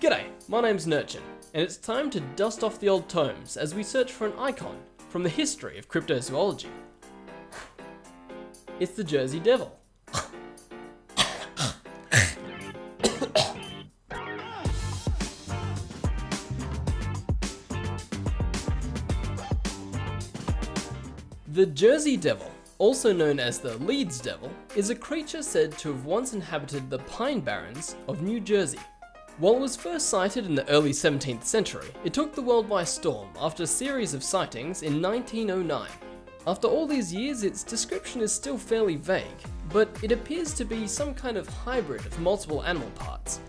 G'day, my name's Nurchin, and it's time to dust off the old tomes as we search for an icon from the history of cryptozoology. It's the Jersey Devil. The Jersey Devil, also known as the Leeds Devil, is a creature said to have once inhabited the Pine Barrens of New Jersey. While it was first sighted in the early 17th century, it took the world by storm after a series of sightings in 1909. After all these years, its description is still fairly vague, but it appears to be some kind of hybrid of multiple animal parts.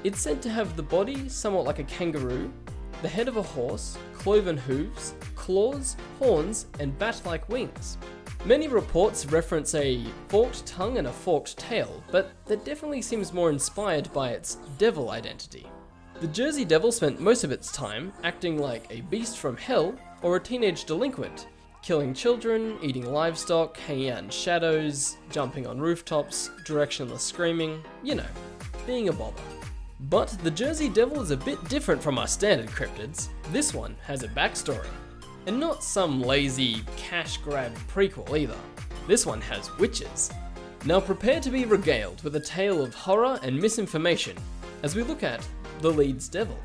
It's said to have the body somewhat like a kangaroo, the head of a horse, cloven hooves, claws, horns, and bat-like wings. Many reports reference a forked tongue and a forked tail, but that definitely seems more inspired by its devil identity. The Jersey Devil spent most of its time acting like a beast from hell or a teenage delinquent, killing children, eating livestock, hanging out in shadows, jumping on rooftops, directionless screaming, you know, being a bother. But the Jersey Devil is a bit different from our standard cryptids. This one has a backstory. And not some lazy cash grab prequel either. This one has witches. Now prepare to be regaled with a tale of horror and misinformation as we look at the Leeds Devil.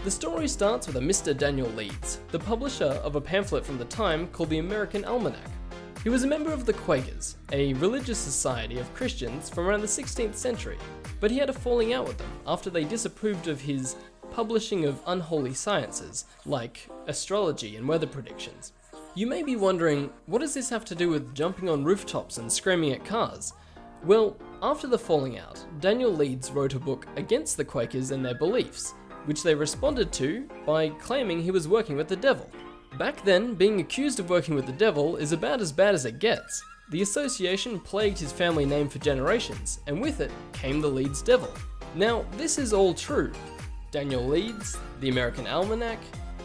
The story starts with a Mr. Daniel Leeds, the publisher of a pamphlet from the time called the American Almanac. He was a member of the Quakers, a religious society of Christians from around the 16th century, but he had a falling out with them after they disapproved of his publishing of unholy sciences, like astrology and weather predictions. You may be wondering, what does this have to do with jumping on rooftops and screaming at cars? Well, after the falling out, Daniel Leeds wrote a book against the Quakers and their beliefs, which they responded to by claiming he was working with the devil. Back then, being accused of working with the devil is about as bad as it gets. The association plagued his family name for generations, and with it came the Leeds Devil. Now, this is all true. Daniel Leeds, the American Almanac,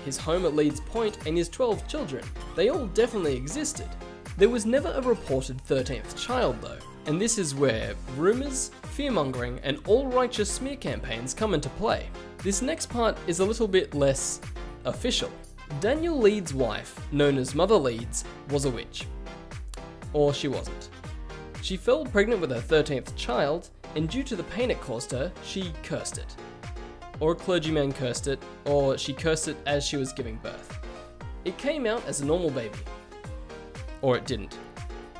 his home at Leeds Point, and his 12 children, they all definitely existed. There was never a reported 13th child though, and this is where rumours, fearmongering, and all-righteous smear campaigns come into play. This next part is a little bit less official. Daniel Leeds' wife, known as Mother Leeds, was a witch. Or she wasn't. She fell pregnant with her 13th child, and due to the pain it caused her, she cursed it. Or a clergyman cursed it, or she cursed it as she was giving birth. It came out as a normal baby. Or it didn't.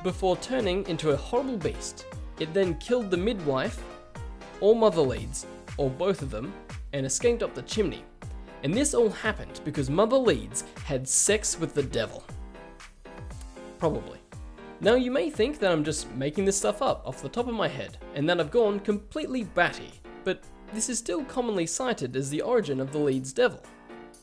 Before turning into a horrible beast, it then killed the midwife, or Mother Leeds, or both of them, and escaped up the chimney. And this all happened because Mother Leeds had sex with the devil. Probably. Now you may think that I'm just making this stuff up off the top of my head, and that I've gone completely batty, but this is still commonly cited as the origin of the Leeds Devil.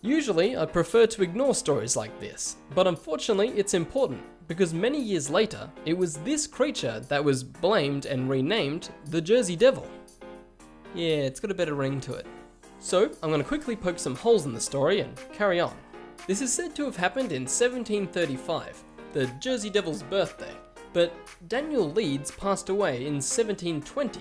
Usually, I prefer to ignore stories like this, but unfortunately it's important, because many years later, it was this creature that was blamed and renamed the Jersey Devil. Yeah, it's got a better ring to it. So, I'm going to quickly poke some holes in the story and carry on. This is said to have happened in 1735, the Jersey Devil's birthday, but Daniel Leeds passed away in 1720.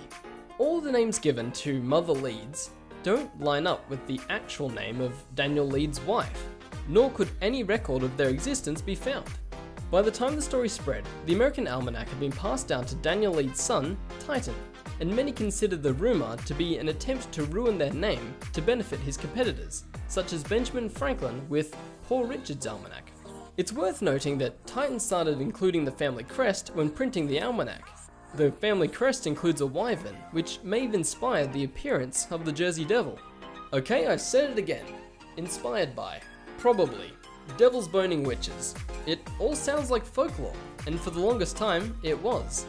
All the names given to Mother Leeds don't line up with the actual name of Daniel Leeds' wife, nor could any record of their existence be found. By the time the story spread, the American Almanac had been passed down to Daniel Leeds' son, Titan, and many considered the rumour to be an attempt to ruin their name to benefit his competitors, such as Benjamin Franklin with Poor Richard's Almanac. It's worth noting that Titan started including the family crest when printing the almanac. The family crest includes a wyvern, which may have inspired the appearance of the Jersey Devil. Okay, I said it again. Inspired by, probably, devils boning witches. It all sounds like folklore, and for the longest time, it was.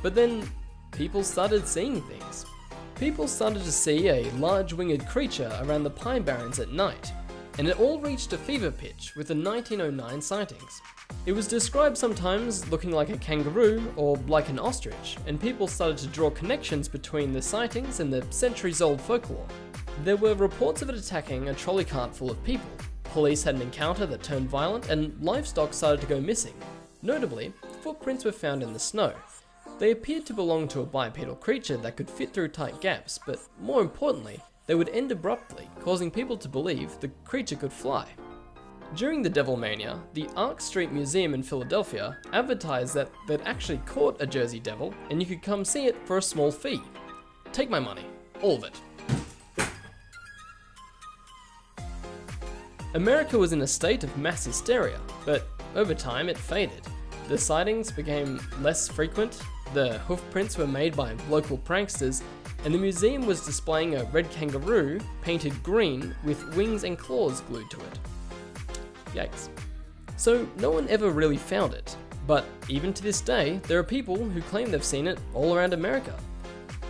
But then, people started seeing things. People started to see a large winged creature around the Pine Barrens at night, and it all reached a fever pitch with the 1909 sightings. It was described sometimes looking like a kangaroo or like an ostrich, and people started to draw connections between the sightings and the centuries-old folklore. There were reports of it attacking a trolley cart full of people. Police had an encounter that turned violent, and livestock started to go missing. Notably, footprints were found in the snow. They appeared to belong to a bipedal creature that could fit through tight gaps, but more importantly, they would end abruptly, causing people to believe the creature could fly. During the Devil Mania, the Ark Street Museum in Philadelphia advertised that they'd actually caught a Jersey Devil and you could come see it for a small fee. Take my money, all of it. America was in a state of mass hysteria, but over time it faded. The sightings became less frequent, the hoof prints were made by local pranksters, and the museum was displaying a red kangaroo painted green with wings and claws glued to it. Yikes. So no one ever really found it, but even to this day, there are people who claim they've seen it all around America.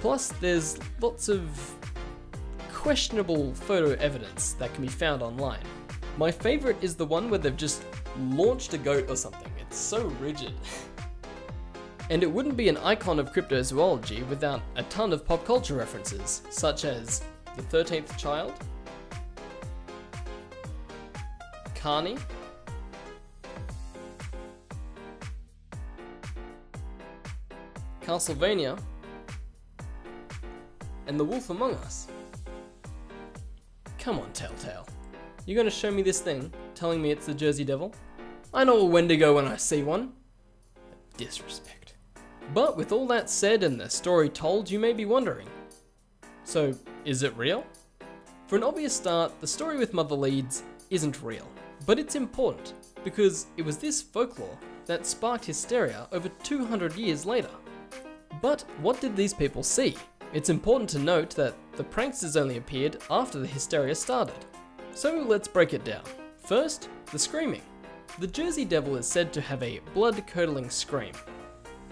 Plus, there's lots of questionable photo evidence that can be found online. My favorite is the one where they've just launched a goat or something. It's so rigid. And it wouldn't be an icon of cryptozoology without a ton of pop culture references, such as The 13th Child, Carney, Castlevania, and The Wolf Among Us. Come on, Telltale. You're gonna show me this thing, telling me it's the Jersey Devil? I know a Wendigo when I see one. Disrespect. But with all that said and the story told, you may be wondering, so is it real? For an obvious start, the story with Mother Leeds isn't real, but it's important because it was this folklore that sparked hysteria over 200 years later. But what did these people see? It's important to note that the pranksters only appeared after the hysteria started. So let's break it down. First, the screaming. The Jersey Devil is said to have a blood-curdling scream.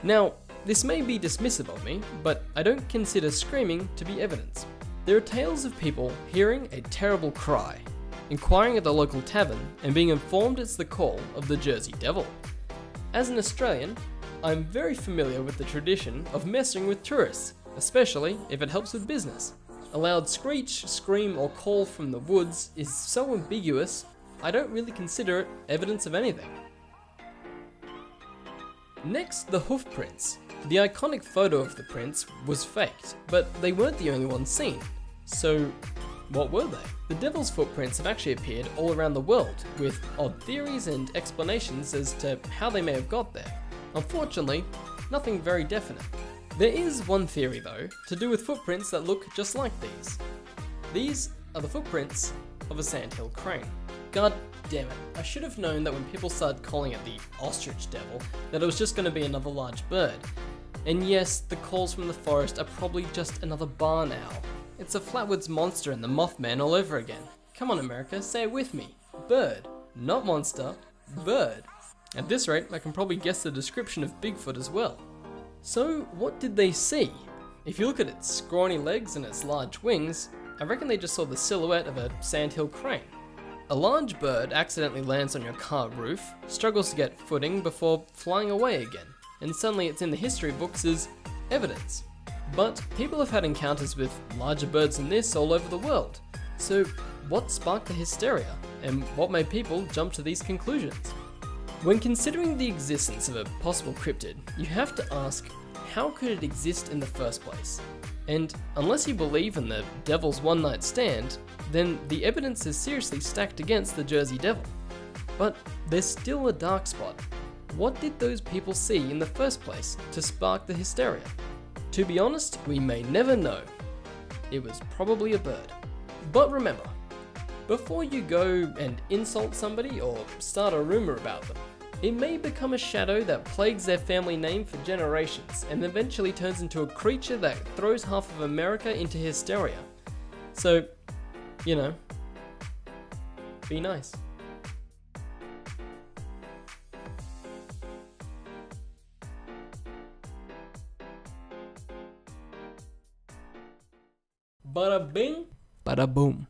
Now, this may be dismissive of me, but I don't consider screaming to be evidence. There are tales of people hearing a terrible cry, inquiring at the local tavern, and being informed it's the call of the Jersey Devil. As an Australian, I'm very familiar with the tradition of messing with tourists, especially if it helps with business. A loud screech, scream, or call from the woods is so ambiguous, I don't really consider it evidence of anything. Next, the hoof prints. The iconic photo of the prints was faked, but they weren't the only ones seen. So, what were they? The devil's footprints have actually appeared all around the world, with odd theories and explanations as to how they may have got there. Unfortunately, nothing very definite. There is one theory though, to do with footprints that look just like these. These are the footprints of a sandhill crane. God damn it, I should have known that when people started calling it the ostrich devil, that it was just going to be another large bird. And yes, the calls from the forest are probably just another barn owl. It's a flatwoods monster and the Mothman all over again. Come on America, say it with me. Bird, not monster, bird. At this rate, I can probably guess the description of Bigfoot as well. So, what did they see? If you look at its scrawny legs and its large wings, I reckon they just saw the silhouette of a sandhill crane. A large bird accidentally lands on your car roof, struggles to get footing before flying away again, and suddenly it's in the history books as evidence. But people have had encounters with larger birds than this all over the world. So, what sparked the hysteria, and what made people jump to these conclusions? When considering the existence of a possible cryptid, you have to ask, how could it exist in the first place? And unless you believe in the devil's one-night stand, then the evidence is seriously stacked against the Jersey Devil. But there's still a dark spot. What did those people see in the first place to spark the hysteria? To be honest, we may never know. It was probably a bird. But remember, before you go and insult somebody or start a rumor about them, it may become a shadow that plagues their family name for generations and eventually turns into a creature that throws half of America into hysteria. So, you know, be nice. Bada bing, bada boom.